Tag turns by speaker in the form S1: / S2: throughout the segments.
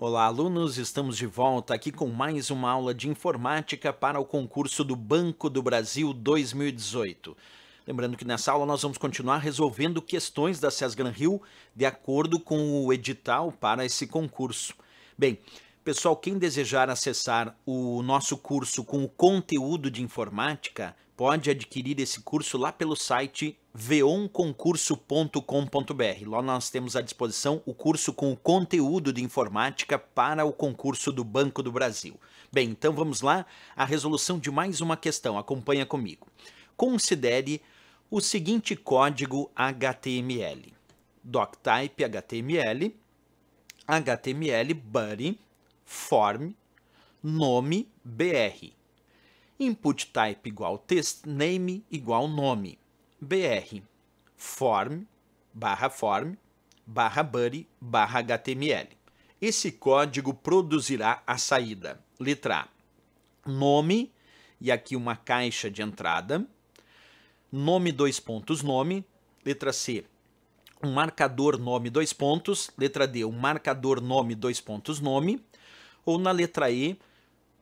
S1: Olá, alunos! Estamos de volta aqui com mais uma aula de informática para o concurso do Banco do Brasil 2018. Lembrando que nessa aula nós vamos continuar resolvendo questões da Sesgran-Rio de acordo com o edital para esse concurso. Bem, pessoal, quem desejar acessar o nosso curso com o conteúdo de informática, pode adquirir esse curso lá pelo site veonconcurso.com.br. Lá nós temos à disposição o curso com o conteúdo de informática para o concurso do Banco do Brasil. Bem, então vamos lá, a resolução de mais uma questão, acompanha comigo. Considere o seguinte código HTML: doctype HTML, HTML body, form, nome br. Input type igual text name igual nome, br, form, barra body, barra HTML. Esse código produzirá a saída. Letra A, nome, e aqui uma caixa de entrada, nome dois pontos nome, letra C, um marcador nome dois pontos, letra D, um marcador nome dois pontos nome, ou na letra E,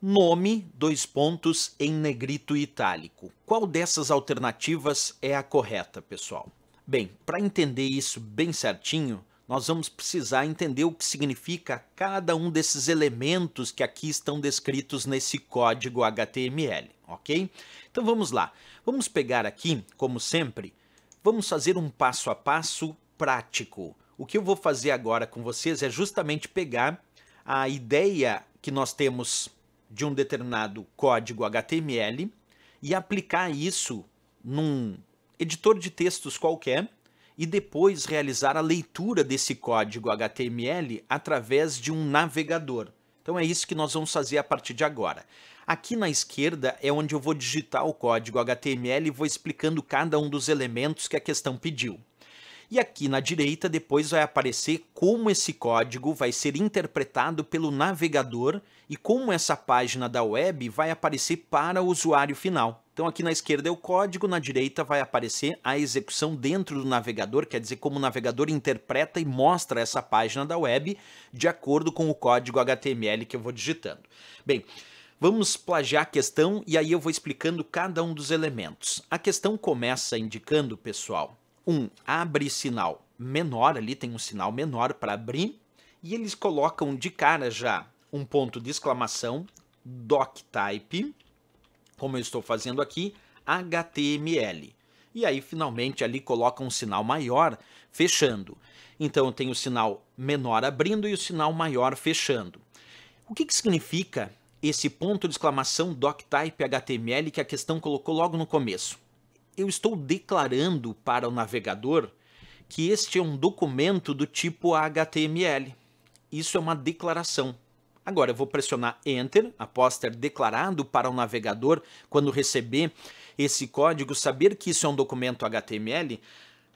S1: nome, dois pontos em negrito e itálico. Qual dessas alternativas é a correta, pessoal? Bem, para entender isso bem certinho, nós vamos precisar entender o que significa cada um desses elementos que aqui estão descritos nesse código HTML, ok? Então vamos lá. Vamos pegar aqui, como sempre, vamos fazer um passo a passo prático. O que eu vou fazer agora com vocês é justamente pegar a ideia que nós temos de um determinado código HTML e aplicar isso num editor de textos qualquer e depois realizar a leitura desse código HTML através de um navegador. Então é isso que nós vamos fazer a partir de agora. Aqui na esquerda é onde eu vou digitar o código HTML e vou explicando cada um dos elementos que a questão pediu. E aqui na direita depois vai aparecer como esse código vai ser interpretado pelo navegador e como essa página da web vai aparecer para o usuário final. Então aqui na esquerda é o código, na direita vai aparecer a execução dentro do navegador, quer dizer, como o navegador interpreta e mostra essa página da web de acordo com o código HTML que eu vou digitando. Bem, vamos plagiar a questão e aí eu vou explicando cada um dos elementos. A questão começa indicando, pessoal, abre sinal menor, ali tem um sinal menor para abrir, e eles colocam de cara já um ponto de exclamação, doctype, como eu estou fazendo aqui, HTML. E aí finalmente ali colocam um sinal maior fechando. Então eu tenho o sinal menor abrindo e o sinal maior fechando. O que significa esse ponto de exclamação doctype HTML que a questão colocou logo no começo? Eu estou declarando para o navegador que este é um documento do tipo HTML. Isso é uma declaração. Agora eu vou pressionar Enter, após ter declarado para o navegador, quando receber esse código, saber que isso é um documento HTML.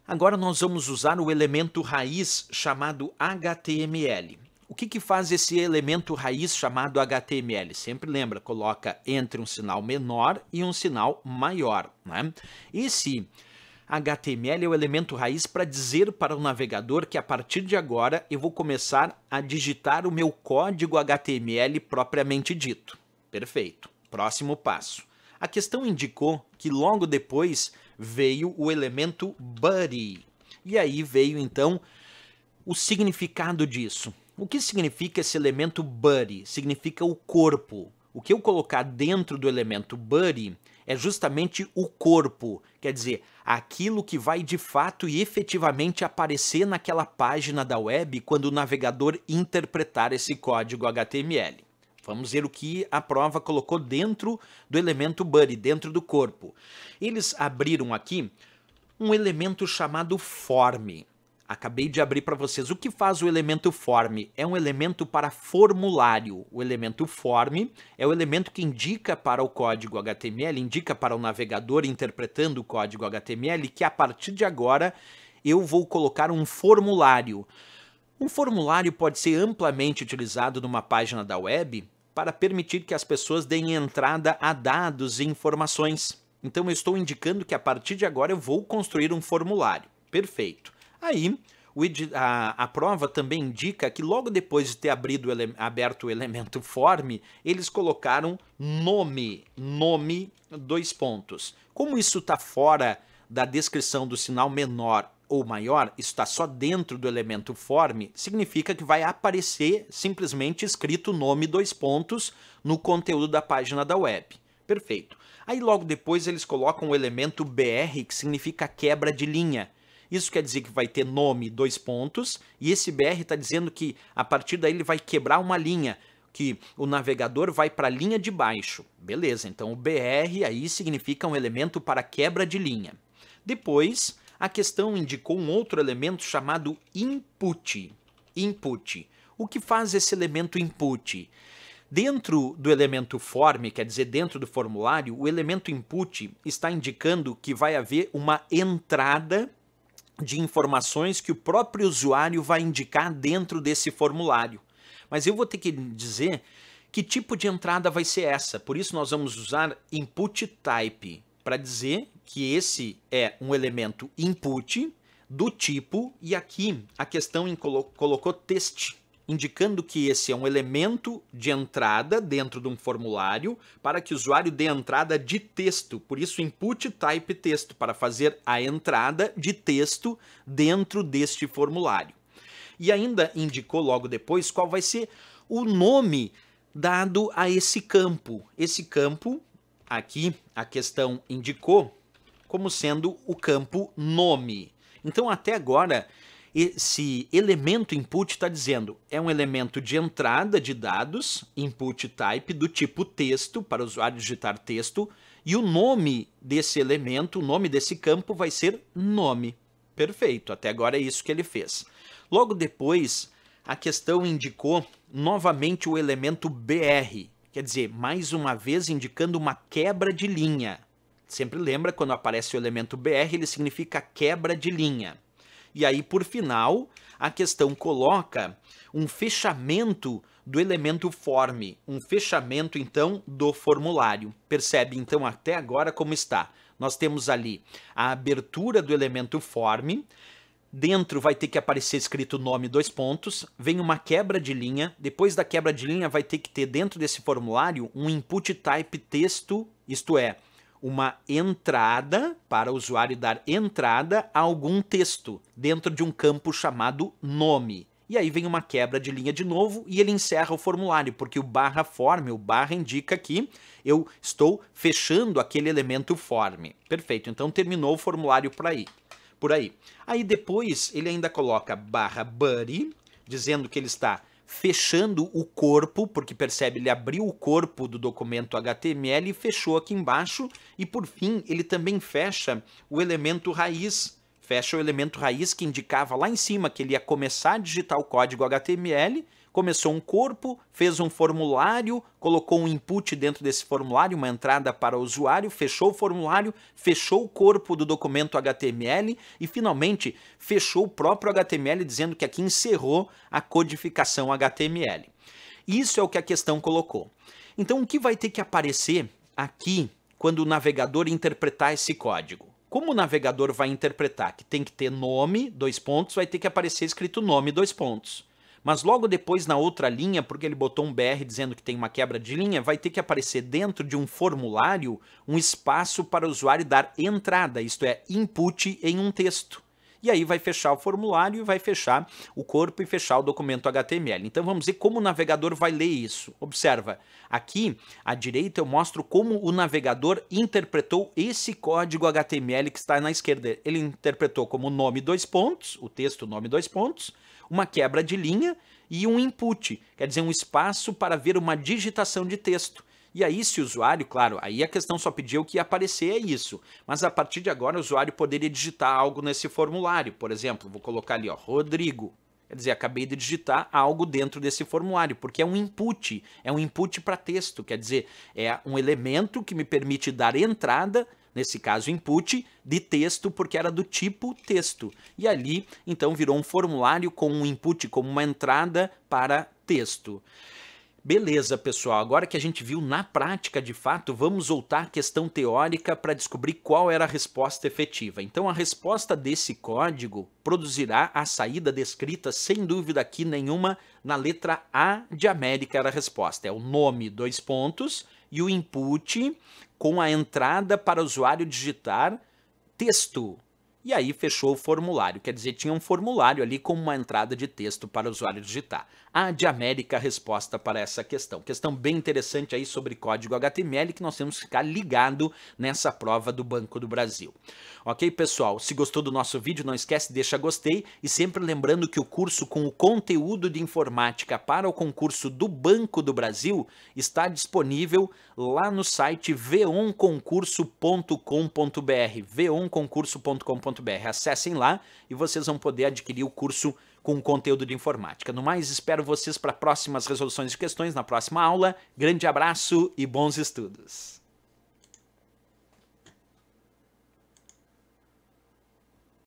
S1: Agora nós vamos usar o elemento raiz chamado HTML. O que faz esse elemento raiz chamado HTML? Sempre lembra, coloca entre um sinal menor e um sinal maior, né? Esse HTML é o elemento raiz para dizer para o navegador que a partir de agora eu vou começar a digitar o meu código HTML propriamente dito. Perfeito. Próximo passo. A questão indicou que logo depois veio o elemento body. E aí veio então o significado disso. O que significa esse elemento body? Significa o corpo. O que eu colocar dentro do elemento body é justamente o corpo, quer dizer, aquilo que vai de fato e efetivamente aparecer naquela página da web quando o navegador interpretar esse código HTML. Vamos ver o que a prova colocou dentro do elemento body, dentro do corpo. Eles abriram aqui um elemento chamado form. Acabei de abrir para vocês. O que faz o elemento form? É um elemento para formulário. O elemento form é o elemento que indica para o código HTML, indica para o navegador interpretando o código HTML que a partir de agora eu vou colocar um formulário. Um formulário pode ser amplamente utilizado numa página da web para permitir que as pessoas deem entrada a dados e informações. Então eu estou indicando que a partir de agora eu vou construir um formulário. Perfeito. Aí, o a prova também indica que logo depois de ter aberto o elemento form, eles colocaram nome, dois pontos. Como isso está fora da descrição do sinal menor ou maior, isso está só dentro do elemento form, significa que vai aparecer simplesmente escrito nome, dois pontos, no conteúdo da página da web. Perfeito. Aí logo depois eles colocam o elemento BR, que significa quebra de linha. Isso quer dizer que vai ter nome, dois pontos, e esse BR está dizendo que a partir daí ele vai quebrar uma linha, que o navegador vai para a linha de baixo. Beleza, então o BR aí significa um elemento para quebra de linha. Depois, a questão indicou um outro elemento chamado input. O que faz esse elemento input? Dentro do elemento form, quer dizer, dentro do formulário, o elemento input está indicando que vai haver uma entrada de informações que o próprio usuário vai indicar dentro desse formulário. Mas eu vou ter que dizer que tipo de entrada vai ser essa. Por isso nós vamos usar input type para dizer que esse é um elemento input do tipo, e aqui a questão colocou text, indicando que esse é um elemento de entrada dentro de um formulário para que o usuário dê entrada de texto. Por isso, input type texto, para fazer a entrada de texto dentro deste formulário. E ainda indicou logo depois qual vai ser o nome dado a esse campo. Esse campo, aqui, a questão indicou como sendo o campo nome. Então, até agora, esse elemento input está dizendo, é um elemento de entrada de dados, input type, do tipo texto, para o usuário digitar texto, e o nome desse elemento, o nome desse campo vai ser nome. Perfeito, até agora é isso que ele fez. Logo depois, a questão indicou novamente o elemento BR, quer dizer, mais uma vez indicando uma quebra de linha. Sempre lembra, quando aparece o elemento BR, ele significa quebra de linha. E aí, por final, a questão coloca um fechamento do elemento form, um fechamento, então, do formulário. Percebe, então, até agora como está. Nós temos ali a abertura do elemento form, dentro vai ter que aparecer escrito nome, dois pontos, vem uma quebra de linha, depois da quebra de linha vai ter que ter dentro desse formulário um input type texto, isto é, uma entrada para o usuário dar entrada a algum texto dentro de um campo chamado nome. E aí vem uma quebra de linha de novo e ele encerra o formulário, porque o barra form, o barra indica que eu estou fechando aquele elemento form. Perfeito, então terminou o formulário por aí. Aí depois ele ainda coloca barra body, dizendo que ele está fechando o corpo, porque percebe, ele abriu o corpo do documento HTML e fechou aqui embaixo, e por fim ele também fecha o elemento raiz, que indicava lá em cima que ele ia começar a digitar o código HTML, começou um corpo, fez um formulário, colocou um input dentro desse formulário, uma entrada para o usuário, fechou o formulário, fechou o corpo do documento HTML e finalmente fechou o próprio HTML, dizendo que aqui encerrou a codificação HTML. Isso é o que a questão colocou. Então o que vai ter que aparecer aqui quando o navegador interpretar esse código? Como o navegador vai interpretar que tem que ter nome, dois pontos, vai ter que aparecer escrito nome, dois pontos. Mas logo depois, na outra linha, porque ele botou um BR dizendo que tem uma quebra de linha, vai ter que aparecer dentro de um formulário um espaço para o usuário dar entrada, isto é, input em um texto. E aí vai fechar o formulário, vai fechar o corpo e fechar o documento HTML. Então vamos ver como o navegador vai ler isso. Observa, aqui à direita eu mostro como o navegador interpretou esse código HTML que está na esquerda. Ele interpretou como nome, dois pontos, o texto nome, dois pontos, uma quebra de linha e um input, quer dizer, um espaço para ver uma digitação de texto. E aí, se o usuário, claro, aí a questão só pediu que ia aparecer isso, mas a partir de agora o usuário poderia digitar algo nesse formulário. Por exemplo, vou colocar ali, ó, Rodrigo. Quer dizer, acabei de digitar algo dentro desse formulário, porque é um input para texto, quer dizer, é um elemento que me permite dar entrada, nesse caso input, de texto, porque era do tipo texto. E ali, então, virou um formulário com um input como uma entrada para texto. Beleza, pessoal. Agora que a gente viu na prática, de fato, vamos voltar à questão teórica para descobrir qual era a resposta efetiva. Então, a resposta desse código produzirá a saída descrita, sem dúvida aqui nenhuma, na letra A de América era a resposta. É o nome, 2 pontos, e o input com a entrada para o usuário digitar texto. E aí fechou o formulário, quer dizer, tinha um formulário ali com uma entrada de texto para o usuário digitar. A de América a resposta para essa questão. Questão bem interessante aí sobre código HTML que nós temos que ficar ligado nessa prova do Banco do Brasil. Ok, pessoal? Se gostou do nosso vídeo, não esquece, deixa gostei e sempre lembrando que o curso com o conteúdo de informática para o concurso do Banco do Brasil está disponível lá no site veonconcurso.com.br, veonconcurso.com.br. Acessem lá e vocês vão poder adquirir o curso com conteúdo de informática. No mais, espero vocês para próximas resoluções de questões na próxima aula. Grande abraço e bons estudos!